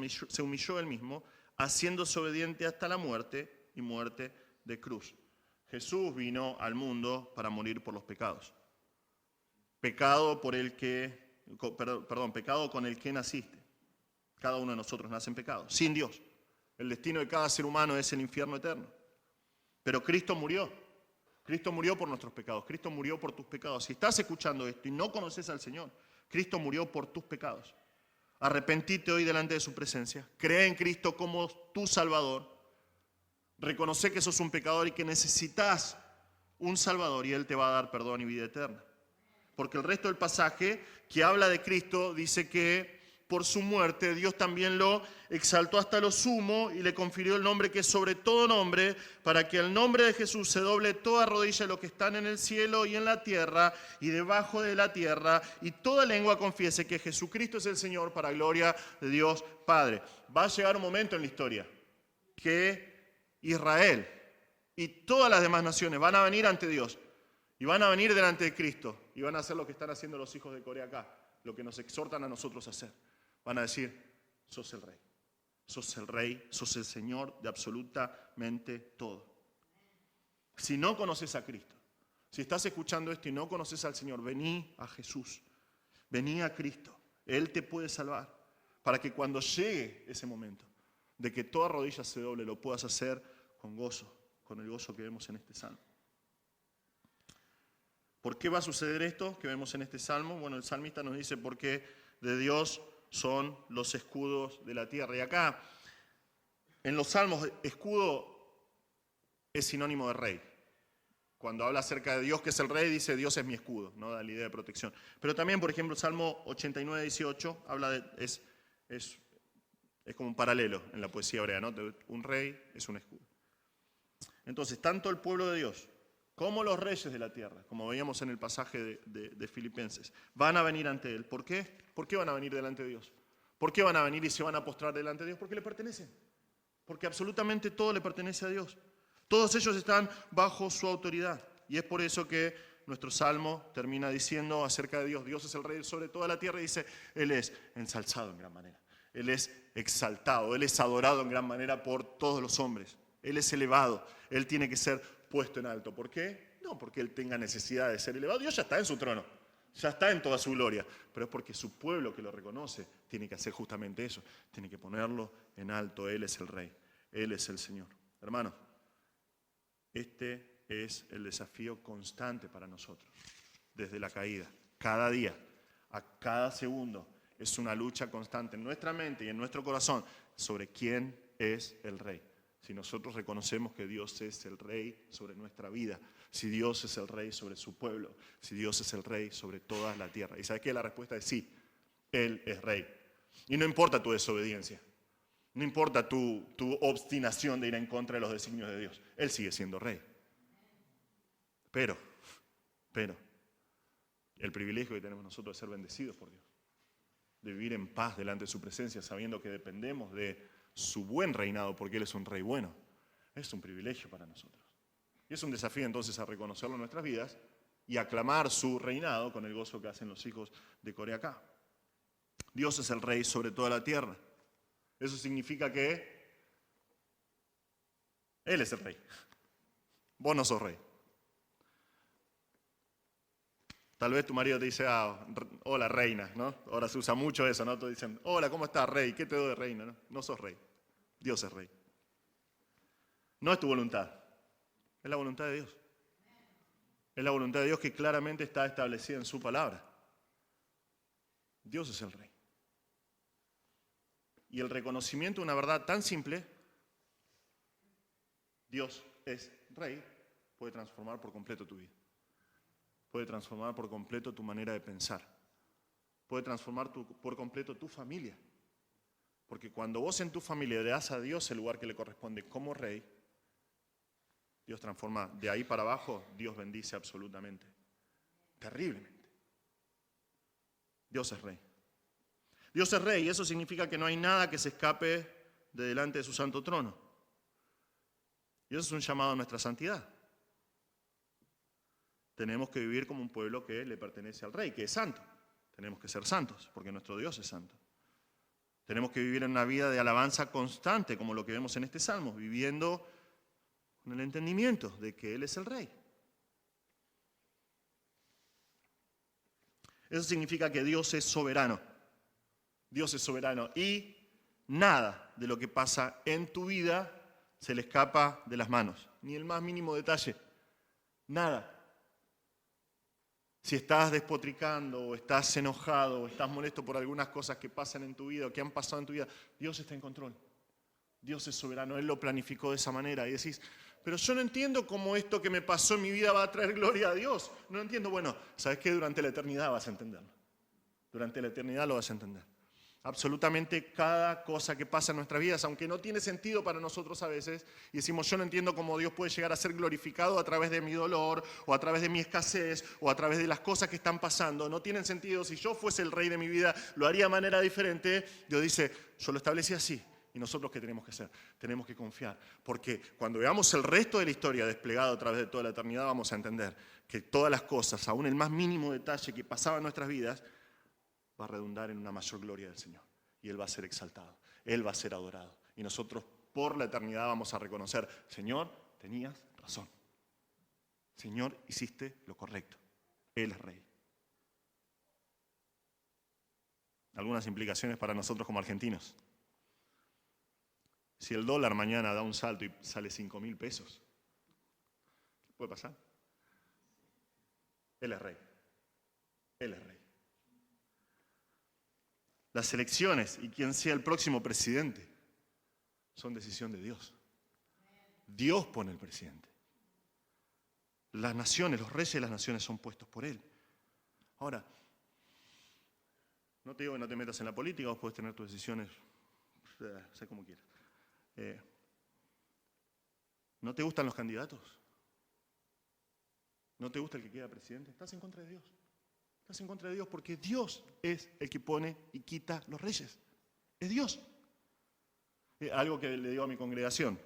humilló él mismo, haciéndose obediente hasta la muerte y muerte de cruz. Jesús vino al mundo para morir por los pecados. Pecado con el que naciste. Cada uno de nosotros nace en pecado, sin Dios. El destino de cada ser humano es el infierno eterno. Pero Cristo murió. Cristo murió por nuestros pecados. Cristo murió por tus pecados. Si estás escuchando esto y no conoces al Señor, Cristo murió por tus pecados. Arrepentite hoy delante de su presencia. Cree en Cristo como tu Salvador. Reconoce que sos un pecador y que necesitas un Salvador y Él te va a dar perdón y vida eterna. Porque el resto del pasaje que habla de Cristo dice que por su muerte Dios también lo exaltó hasta lo sumo y le confirió el nombre que es sobre todo nombre, para que al nombre de Jesús se doble toda rodilla de los que están en el cielo y en la tierra y debajo de la tierra, y toda lengua confiese que Jesucristo es el Señor, para gloria de Dios Padre. Va a llegar un momento en la historia que Israel y todas las demás naciones van a venir ante Dios y van a venir delante de Cristo y van a hacer lo que están haciendo los hijos de Corea acá, lo que nos exhortan a nosotros a hacer. Van a decir, sos el rey, sos el Señor de absolutamente todo. Si no conoces a Cristo, si estás escuchando esto y no conoces al Señor, vení a Jesús, vení a Cristo. Él te puede salvar para que cuando llegue ese momento de que toda rodilla se doble, lo puedas hacer con gozo, con el gozo que vemos en este salmo. ¿Por qué va a suceder esto que vemos en este salmo? Bueno, el salmista nos dice porque de Dios son los escudos de la tierra. Y acá, en los salmos, escudo es sinónimo de rey. Cuando habla acerca de Dios, que es el rey, dice Dios es mi escudo, no da la idea de protección. Pero también, por ejemplo, el Salmo 89, 18, habla es como un paralelo en la poesía hebrea, ¿no? Un rey es un escudo. Entonces, tanto el pueblo de Dios como los reyes de la tierra, como veíamos en el pasaje de Filipenses, van a venir ante Él. ¿Por qué? ¿Por qué van a venir delante de Dios? ¿Por qué van a venir y se van a postrar delante de Dios? Porque le pertenecen. Porque absolutamente todo le pertenece a Dios. Todos ellos están bajo su autoridad. Y es por eso que nuestro salmo termina diciendo acerca de Dios: Dios es el Rey sobre toda la tierra, y dice, Él es ensalzado en gran manera. Él es exaltado, Él es adorado en gran manera por todos los hombres. Él es elevado, Él tiene que ser puesto en alto. ¿Por qué? No porque Él tenga necesidad de ser elevado. Dios ya está en su trono, ya está en toda su gloria. Pero es porque su pueblo que lo reconoce tiene que hacer justamente eso. Tiene que ponerlo en alto. Él es el Rey, Él es el Señor. Hermano, este es el desafío constante para nosotros, desde la caída. Cada día, a cada segundo, es una lucha constante en nuestra mente y en nuestro corazón sobre quién es el Rey. Si nosotros reconocemos que Dios es el Rey sobre nuestra vida, si Dios es el Rey sobre su pueblo, si Dios es el Rey sobre toda la tierra. ¿Y sabes qué? La respuesta es sí, Él es Rey. Y no importa tu desobediencia, no importa tu obstinación de ir en contra de los designios de Dios, Él sigue siendo Rey. Pero, el privilegio que tenemos nosotros de ser bendecidos por Dios, de vivir en paz delante de su presencia, sabiendo que dependemos de su buen reinado, porque Él es un Rey bueno, es un privilegio para nosotros. Y es un desafío entonces a reconocerlo en nuestras vidas y aclamar su reinado con el gozo que hacen los hijos de Coreacá. Dios es el Rey sobre toda la tierra. Eso significa que Él es el Rey. Vos no sos Rey. Tal vez tu marido te dice, hola reina, ¿no? Ahora se usa mucho eso, ¿no? Todos dicen, hola, ¿cómo estás, Rey? ¿Qué te doy de reina? No, no sos Rey. Dios es Rey. No es tu voluntad, es la voluntad de Dios. Es la voluntad de Dios que claramente está establecida en su palabra. Dios es el Rey. Y el reconocimiento de una verdad tan simple, Dios es Rey, puede transformar por completo tu vida. Puede transformar por completo tu manera de pensar. Puede transformar por completo tu familia. Porque cuando vos en tu familia le das a Dios el lugar que le corresponde como Rey, Dios transforma de ahí para abajo, Dios bendice absolutamente, terriblemente. Dios es Rey. Dios es Rey y eso significa que no hay nada que se escape de delante de su santo trono. Y eso es un llamado a nuestra santidad. Tenemos que vivir como un pueblo que le pertenece al Rey, que es santo. Tenemos que ser santos, porque nuestro Dios es santo. Tenemos que vivir en una vida de alabanza constante, como lo que vemos en este Salmo, viviendo con el entendimiento de que Él es el Rey. Eso significa que Dios es soberano. Dios es soberano y nada de lo que pasa en tu vida se le escapa de las manos, ni el más mínimo detalle. Nada. Si estás despotricando, o estás enojado, o estás molesto por algunas cosas que pasan en tu vida, o que han pasado en tu vida, Dios está en control. Dios es soberano, Él lo planificó de esa manera. Y decís, pero yo no entiendo cómo esto que me pasó en mi vida va a traer gloria a Dios. No entiendo. Bueno, ¿sabes qué? Durante la eternidad vas a entenderlo. Durante la eternidad lo vas a entender. Absolutamente cada cosa que pasa en nuestras vidas, aunque no tiene sentido para nosotros a veces, y decimos, yo no entiendo cómo Dios puede llegar a ser glorificado a través de mi dolor, o a través de mi escasez, o a través de las cosas que están pasando, no tienen sentido. Si yo fuese el Rey de mi vida, lo haría de manera diferente. Dios dice, yo lo establecí así. ¿Y nosotros qué tenemos que hacer? Tenemos que confiar, porque cuando veamos el resto de la historia desplegado a través de toda la eternidad, vamos a entender que todas las cosas, aún el más mínimo detalle que pasaba en nuestras vidas, va a redundar en una mayor gloria del Señor. Y Él va a ser exaltado, Él va a ser adorado. Y nosotros por la eternidad vamos a reconocer, Señor, tenías razón. Señor, hiciste lo correcto. Él es Rey. Algunas implicaciones para nosotros como argentinos. Si el dólar mañana da un salto y sale 5.000 pesos, ¿qué puede pasar? Él es Rey. Él es Rey. Las elecciones y quién sea el próximo presidente son decisión de Dios. Dios pone el presidente. Las naciones, los reyes de las naciones son puestos por Él. Ahora, no te digo que no te metas en la política, vos podés tener tus decisiones, sé como quieras. ¿No te gustan los candidatos? ¿No te gusta el que queda presidente? Estás en contra de Dios. Estás en contra de Dios porque Dios es el que pone y quita los reyes. Es Dios. Algo que le digo a mi congregación.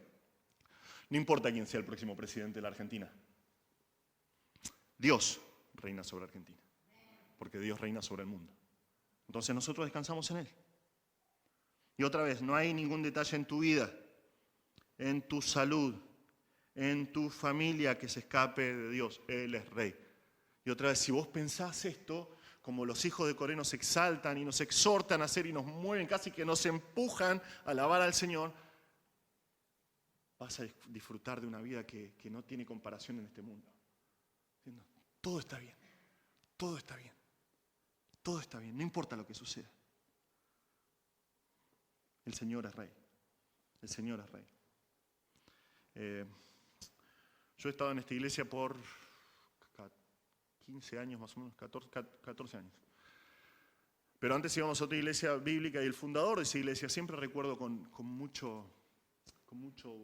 No importa quién sea el próximo presidente de la Argentina. Dios reina sobre Argentina. Porque Dios reina sobre el mundo. Entonces nosotros descansamos en Él. Y otra vez, no hay ningún detalle en tu vida, en tu salud, en tu familia que se escape de Dios. Él es Rey. Y otra vez, si vos pensás esto, como los hijos de Coré nos exaltan y nos exhortan a hacer y nos mueven, casi que nos empujan a alabar al Señor, vas a disfrutar de una vida que no tiene comparación en este mundo. Todo está bien, todo está bien, todo está bien, no importa lo que suceda. El Señor es Rey, el Señor es Rey. Yo he estado en esta iglesia por 15 años más o menos, 14 años. Pero antes íbamos a otra iglesia bíblica y el fundador de esa iglesia, siempre recuerdo con mucho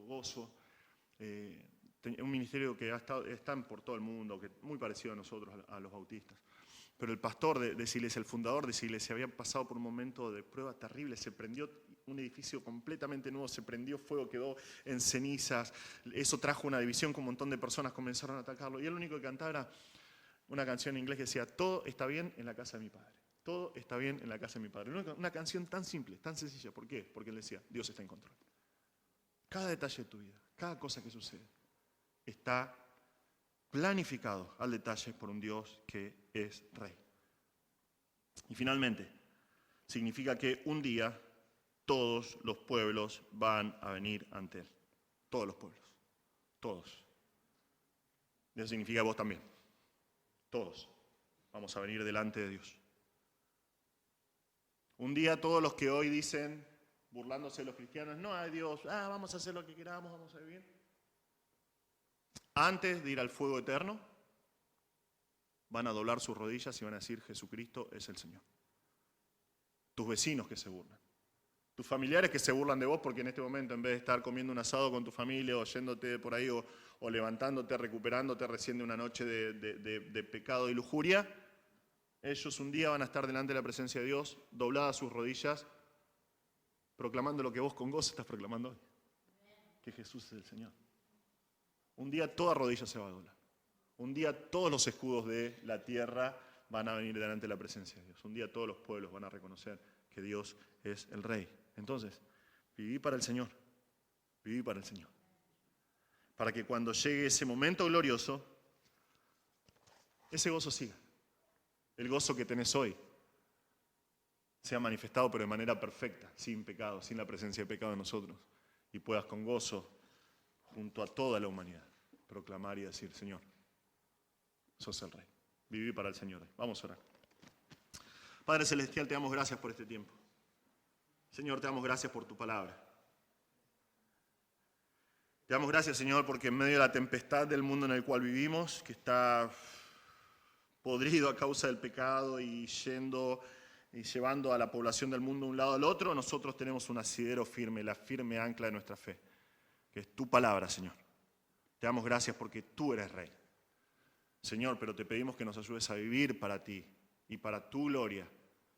gozo, un ministerio que están por todo el mundo, que muy parecido a nosotros, a los bautistas. Pero el pastor de esa iglesia, el fundador de esa iglesia, había pasado por un momento de prueba terrible. Se prendió un edificio completamente nuevo, se prendió fuego, quedó en cenizas. Eso trajo una división, con un montón de personas comenzaron a atacarlo. Y él lo único que cantaba era una canción en inglés que decía: todo está bien en la casa de mi padre. Todo está bien en la casa de mi padre. Una canción tan simple, tan sencilla. ¿Por qué? Porque él decía: Dios está en control. Cada detalle de tu vida, cada cosa que sucede, está planificado al detalle por un Dios que es Rey. Y finalmente, significa que un día todos los pueblos van a venir ante Él. Todos los pueblos. Todos. Eso significa vos también. Todos vamos a venir delante de Dios. Un día todos los que hoy dicen, burlándose de los cristianos, no hay Dios, vamos a hacer lo que queramos, vamos a vivir. Antes de ir al fuego eterno, van a doblar sus rodillas y van a decir: Jesucristo es el Señor. Tus vecinos que se burlan. Tus familiares que se burlan de vos porque en este momento, en vez de estar comiendo un asado con tu familia o yéndote por ahí o levantándote, recuperándote recién de una noche de pecado y lujuria, ellos un día van a estar delante de la presencia de Dios, dobladas sus rodillas, proclamando lo que vos con gozo estás proclamando hoy. Que Jesús es el Señor. Un día toda rodilla se va a doblar. Un día todos los escudos de la tierra van a venir delante de la presencia de Dios. Un día todos los pueblos van a reconocer que Dios es el Rey. Entonces, viví para el Señor. Viví para el Señor. Para que cuando llegue ese momento glorioso, ese gozo siga. El gozo que tenés hoy sea manifestado, pero de manera perfecta, sin pecado, sin la presencia de pecado en nosotros. Y puedas con gozo, junto a toda la humanidad, proclamar y decir: Señor, sos el Rey. Viví para el Señor. Vamos a orar. Padre Celestial, te damos gracias por este tiempo. Señor, te damos gracias por tu palabra. Te damos gracias, Señor, porque en medio de la tempestad del mundo en el cual vivimos, que está podrido a causa del pecado y llevando a la población del mundo de un lado al otro, nosotros tenemos un asidero firme, la firme ancla de nuestra fe, que es tu palabra, Señor. Te damos gracias porque tú eres Rey. Señor, pero te pedimos que nos ayudes a vivir para ti y para tu gloria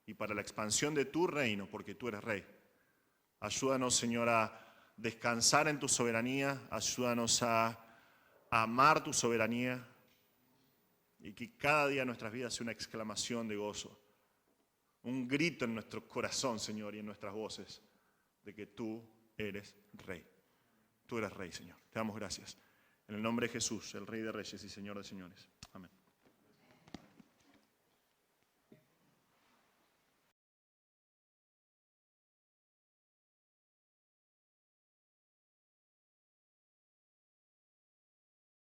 y para la expansión de tu reino, porque tú eres Rey. Ayúdanos, Señor, a descansar en tu soberanía, ayúdanos a amar tu soberanía y que cada día nuestras vidas sea una exclamación de gozo, un grito en nuestro corazón, Señor, y en nuestras voces, de que tú eres Rey. Tú eres Rey, Señor. Te damos gracias. En el nombre de Jesús, el Rey de Reyes y Señor de Señores. Amén.